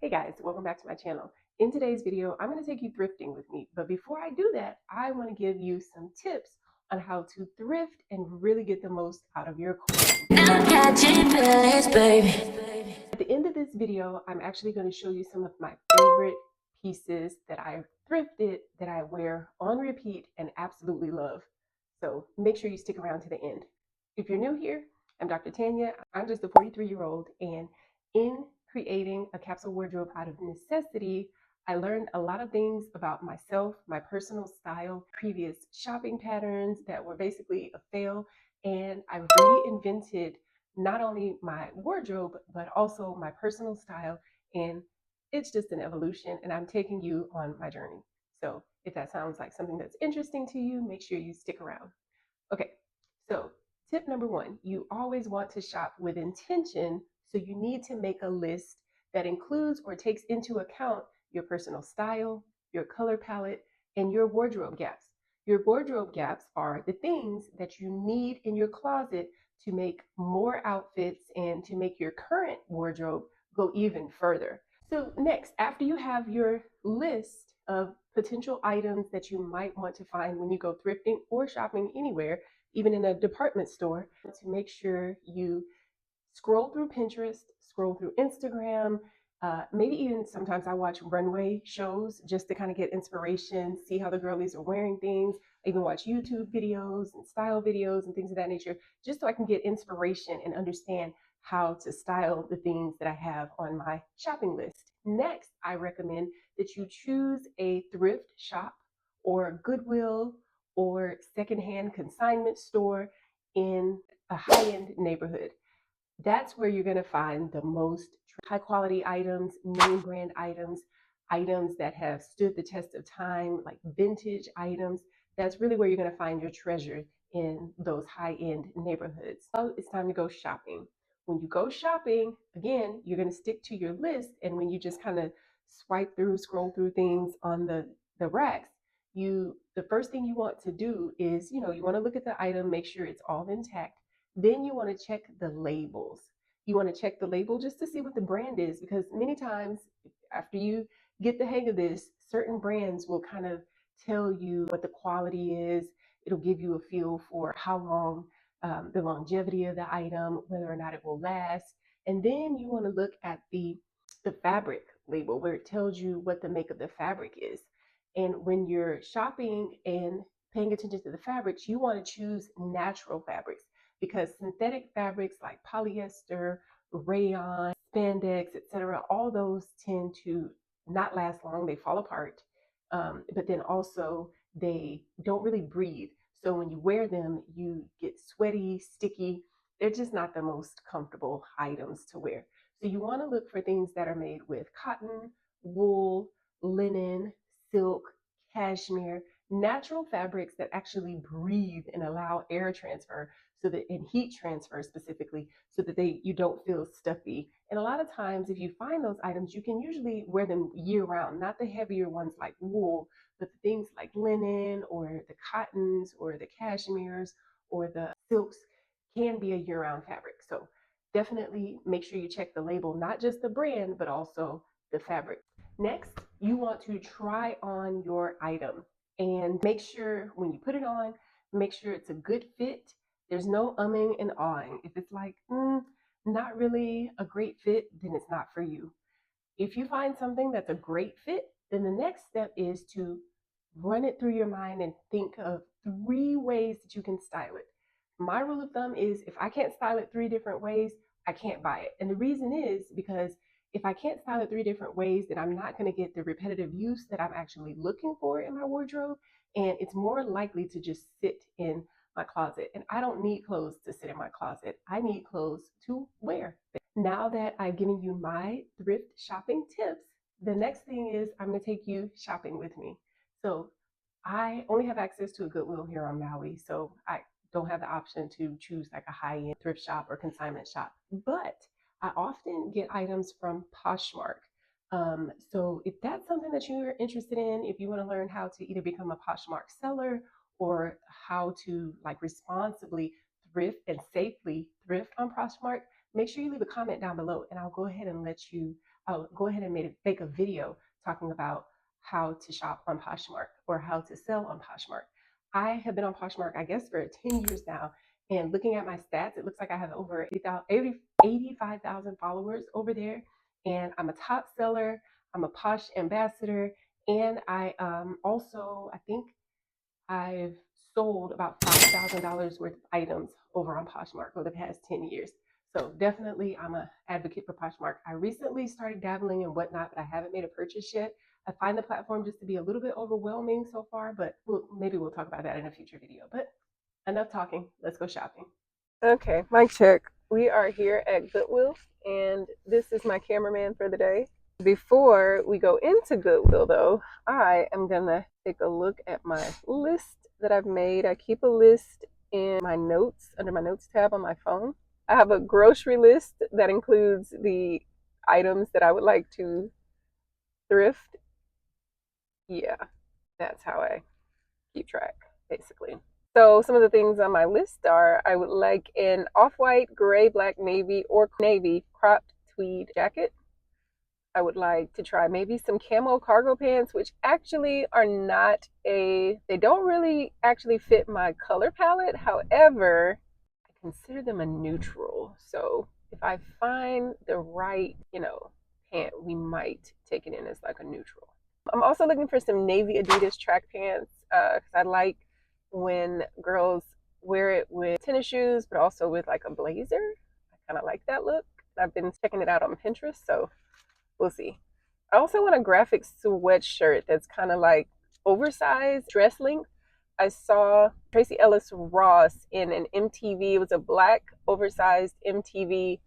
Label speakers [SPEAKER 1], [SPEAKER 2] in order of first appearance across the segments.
[SPEAKER 1] Hey guys, welcome back to my channel. In today's video, I'm going to take you thrifting with me. But before I do that, I want to give you some tips on how to thrift and really get the most out of your clothes. At the end of this video, I'm actually going to show you some of my favorite pieces that I thrifted that I wear on repeat and absolutely love. So make sure you stick around to the end. If you're new here, I'm Dr. Tanya. I'm just a 43-year-old, and in creating a capsule wardrobe out of necessity, I learned a lot of things about myself, my personal style, previous shopping patterns that were basically a fail, and I reinvented not only my wardrobe, but also my personal style. And it's just an evolution, and I'm taking you on my journey. So if that sounds like something that's interesting to you, make sure you stick around. Okay, so tip number one, you always want to shop with intention. So you need to make a list that includes or takes into account your personal style, your color palette, and your wardrobe gaps. Your wardrobe gaps are the things that you need in your closet to make more outfits and to make your current wardrobe go even further. So next, after you have your list of potential items that you might want to find when you go thrifting or shopping anywhere, even in a department store, to make sure you scroll through Pinterest, scroll through Instagram, maybe even sometimes I watch runway shows just to kind of get inspiration, see how the girlies are wearing things. I even watch YouTube videos and style videos and things of that nature, just so I can get inspiration and understand how to style the things that I have on my shopping list. Next, I recommend that you choose a thrift shop or Goodwill or secondhand consignment store in a high-end neighborhood. That's where you're going to find the most high quality items, name brand items, items that have stood the test of time, like vintage items. That's really where you're going to find your treasure in those high end neighborhoods. So it's time to go shopping. When you go shopping, again, you're going to stick to your list. And when you just kind of swipe through, scroll through things on the racks, the first thing you want to do is, you want to look at the item, make sure it's all intact. Then you want to check the labels. You want to check the label just to see what the brand is, because many times after you get the hang of this, certain brands will kind of tell you what the quality is. It'll give you a feel for how long, the longevity of the item, whether or not it will last. And then you want to look at the fabric label, where it tells you what the make of the fabric is. And when you're shopping and paying attention to the fabrics, you want to choose natural fabrics, because synthetic fabrics like polyester, rayon, spandex, etc., all those tend to not last long. They fall apart, but then also they don't really breathe. So when you wear them, you get sweaty, sticky. They're just not the most comfortable items to wear. So you want to look for things that are made with cotton, wool, linen, silk, cashmere, natural fabrics that actually breathe and allow air transfer, so that, and heat transfer specifically, so that you don't feel stuffy. And a lot of times if you find those items, you can usually wear them year round, not the heavier ones like wool, but the things like linen or the cottons or the cashmeres or the silks can be a year-round fabric. So definitely make sure you check the label, not just the brand, but also the fabric. Next, you want to try on your item and make sure when you put it on, make sure it's a good fit. There's no umming and ahhing. If it's like, not really a great fit, then it's not for you. If you find something that's a great fit, then the next step is to run it through your mind and think of 3 ways that you can style it. My rule of thumb is if I can't style it 3 different ways, I can't buy it. And the reason is because if I can't style it 3 different ways, then I'm not going to get the repetitive use that I'm actually looking for in my wardrobe. And it's more likely to just sit in my closet. And I don't need clothes to sit in my closet. I need clothes to wear. Now that I've given you my thrift shopping tips, the next thing is I'm going to take you shopping with me. So I only have access to a Goodwill here on Maui, so I don't have the option to choose like a high-end thrift shop or consignment shop. But I often get items from Poshmark. So if that's something that you're interested in, if you want to learn how to either become a Poshmark seller or how to like responsibly thrift and safely thrift on Poshmark, make sure you leave a comment down below and I'll go ahead and let you I'll go ahead and make a video talking about how to shop on Poshmark or how to sell on Poshmark. I have been on Poshmark, I guess, for 10 years now. And looking at my stats, it looks like I have over 85,000 followers over there. And I'm a top seller, I'm a Posh ambassador, and I think I've sold about $5,000 worth of items over on Poshmark over the past 10 years. So definitely, I'm an advocate for Poshmark. I recently started dabbling and whatnot, but I haven't made a purchase yet. I find the platform just to be a little bit overwhelming so far, but maybe we'll talk about that in a future video. But enough talking. Let's go shopping. Okay, mic check. We are here at Goodwill, and this is my cameraman for the day. Before we go into Goodwill, though, I am gonna take a look at my list that I've made. I keep a list in my notes, under my notes tab on my phone. I have a grocery list that includes the items that I would like to thrift. Yeah, that's how I keep track, basically. So some of the things on my list are I would like an off-white, gray, black, navy, or navy cropped tweed jacket. I would like to try maybe some camo cargo pants, which actually are not they don't really actually fit my color palette. However, I consider them a neutral. So if I find the right, pant, we might take it in as like a neutral. I'm also looking for some navy Adidas track pants because I like when girls wear it with tennis shoes, but also with like a blazer. I kind of like that look. I've been checking it out on Pinterest, so we'll see. I also want a graphic sweatshirt that's kind of like oversized dress length. I saw Tracy Ellis Ross in an MTV. It was a black oversized MTV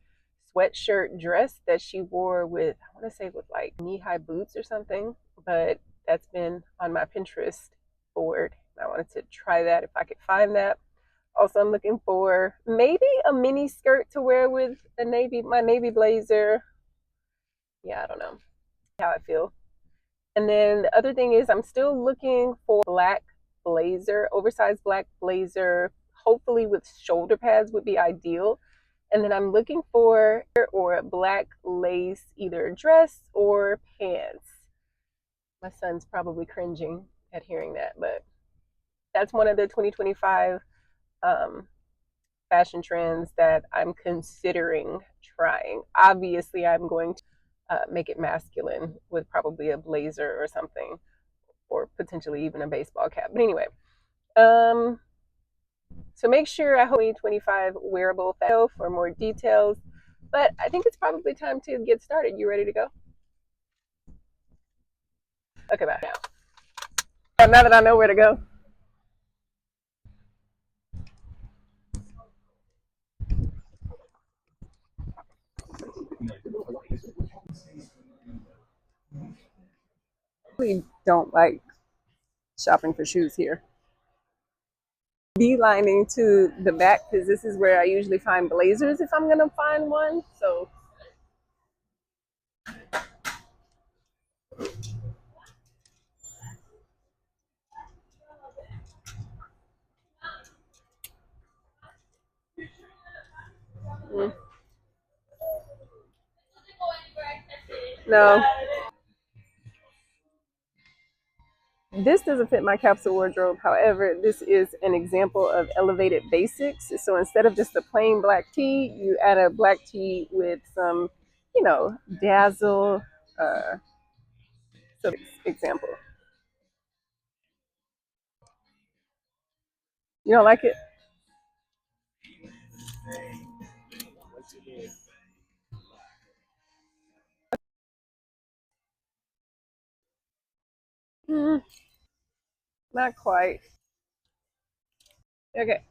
[SPEAKER 1] sweatshirt dress that she wore with, I want to say with like knee-high boots or something, but that's been on my Pinterest board. I wanted to try that if I could find that. Also, I'm looking for maybe a mini skirt to wear with my navy blazer. Yeah, I don't know how I feel. And then the other thing is I'm still looking for black blazer, oversized black blazer, hopefully with shoulder pads would be ideal. And then I'm looking for a black lace, either dress or pants. My son's probably cringing at hearing that, but that's one of the 2025 fashion trends that I'm considering trying. Obviously, I'm going to make it masculine with probably a blazer or something, or potentially even a baseball cap. But anyway, so make sure I hope 2025 wearable for more details. But I think it's probably time to get started. You ready to go? Okay, bye now. Now that I know where to go. I really don't like shopping for shoes here. Beelining to the back because this is where I usually find blazers if I'm gonna find one. So no, this doesn't fit my capsule wardrobe. However, this is an example of elevated basics. So instead of just a plain black tee, you add a black tee with some, dazzle. So example. You don't like it? Not quite. Okay.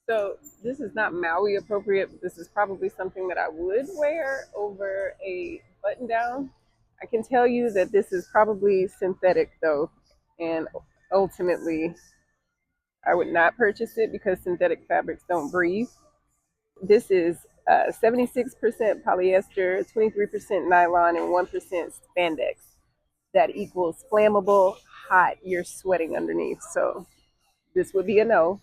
[SPEAKER 1] So this is not Maui appropriate, but this is probably something that I would wear over a button down. I can tell you that this is probably synthetic though, and ultimately I would not purchase it because synthetic fabrics don't breathe. This is 76% polyester, 23% nylon, and 1% spandex. That equals flammable, hot, you're sweating underneath. So this would be a no.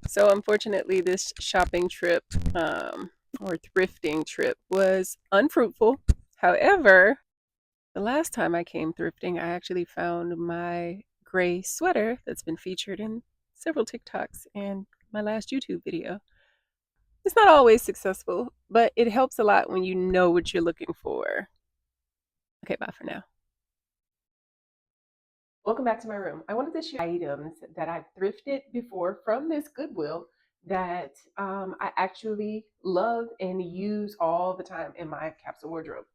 [SPEAKER 1] So unfortunately, this shopping trip or thrifting trip was unfruitful. However, the last time I came thrifting, I actually found my gray sweater that's been featured in several TikToks and my last YouTube video. It's not always successful, but it helps a lot when you know what you're looking for. Okay, bye for now. Welcome back to my room. I wanted to share items that I've thrifted before from this Goodwill that I actually love and use all the time in my capsule wardrobe.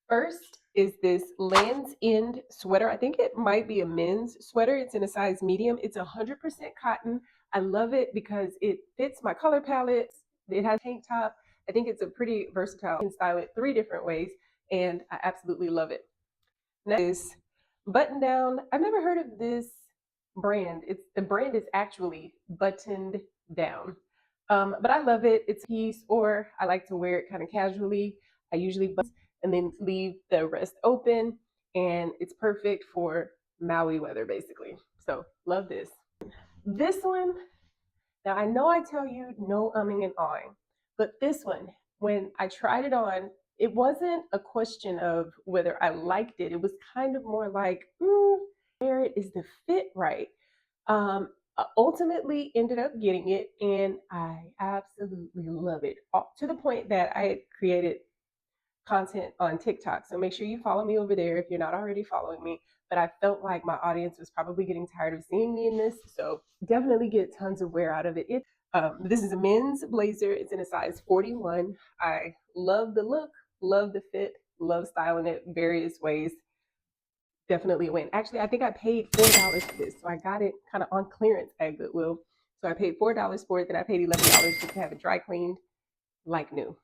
[SPEAKER 1] First is this Land's End sweater. I think it might be a men's sweater. It's in a size medium. It's 100% cotton. I love it because it fits my color palette. It has a tank top. I think it's a pretty versatile. You can style it 3 different ways, and I absolutely love it. Next is button down. I've never heard of this brand. The brand is actually buttoned down. But I love it. It's a piece, or I like to wear it kind of casually. I usually button and then leave the rest open, and it's perfect for Maui weather basically. So love this. This one, now I know I tell you no umming and ahhing, but this one, when I tried it on, it wasn't a question of whether I liked it. It was kind of more like, where is the fit right? Ultimately ended up getting it, and I absolutely love it, to the point that I created content on TikTok. So make sure you follow me over there if you're not already following me. But I felt like my audience was probably getting tired of seeing me in this. So definitely get tons of wear out of it. This is a men's blazer. It's in a size 41. I love the look, love the fit, love styling it various ways. Definitely a win. Actually, I think I paid $4 for this. So I got it kind of on clearance at Goodwill. So I paid $4 for it. Then I paid $11 just to have it dry cleaned like new.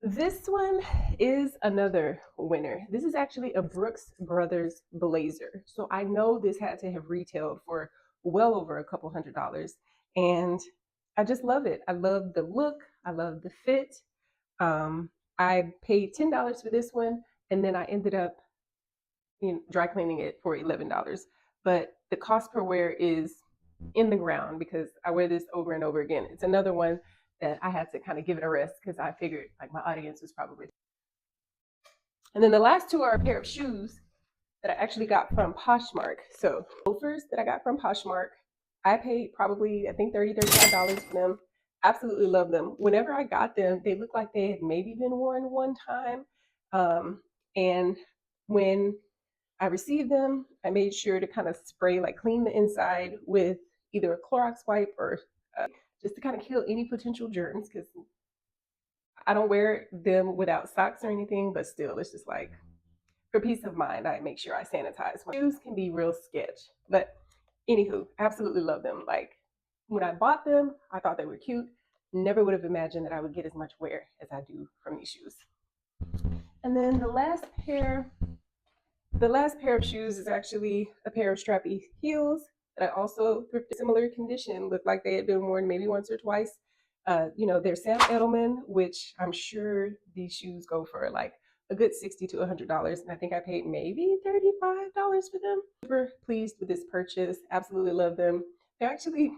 [SPEAKER 1] This one is another winner. This is actually a Brooks Brothers blazer. So I know this had to have retailed for well over a couple $100s. And I just love it. I love the look. I love the fit. I paid $10 for this one, and then I ended up dry cleaning it for $11. But the cost per wear is in the ground because I wear this over and over again. It's another one that I had to kind of give it a rest because I figured like my audience was probably. And then the last 2 are a pair of shoes that I actually got from Poshmark. So loafers that I got from Poshmark. I paid probably, I think, $35 for them. Absolutely love them. Whenever I got them, they looked like they had maybe been worn one time. And when I received them, I made sure to kind of spray, like clean the inside with either a Clorox wipe or just to kind of kill any potential germs, because I don't wear them without socks or anything, but still, it's just like for peace of mind, I make sure I sanitize. Shoes can be real sketch, but anywho, absolutely love them. Like when I bought them, I thought they were cute. Never would have imagined that I would get as much wear as I do from these shoes. And then the last pair of shoes is actually a pair of strappy heels that I also thrifted. Similar condition, looked like they had been worn maybe once or twice. They're Sam Edelman, which I'm sure these shoes go for like a good $60 to $100, and I think I paid maybe $35 for them. Super pleased with this purchase. Absolutely love them. They're actually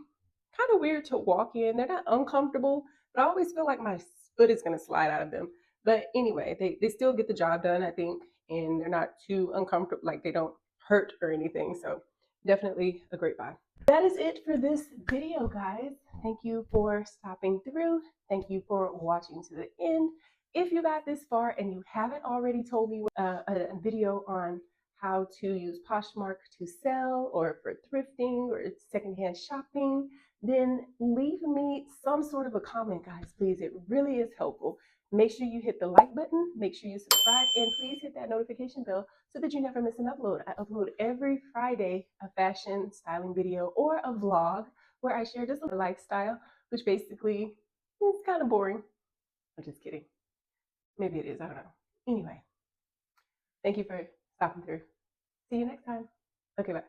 [SPEAKER 1] kind of weird to walk in. They're not uncomfortable, but I always feel like my foot is going to slide out of them. But anyway, they still get the job done, I think, and they're not too uncomfortable, like they don't hurt or anything. So definitely a great buy. That is it for this video, guys. Thank you for stopping through. Thank you for watching to the end. If you got this far and you haven't already told me a video on how to use Poshmark to sell or for thrifting or secondhand shopping, then leave me some sort of a comment, guys, please. It really is helpful. Make sure you hit the like button, make sure you subscribe, and please hit that notification bell so that you never miss an upload. I upload every Friday a fashion styling video or a vlog where I share just a lifestyle, which basically is kind of boring. I'm just kidding. Maybe it is, I don't know. Anyway, thank you for stopping through. See you next time. Okay, bye.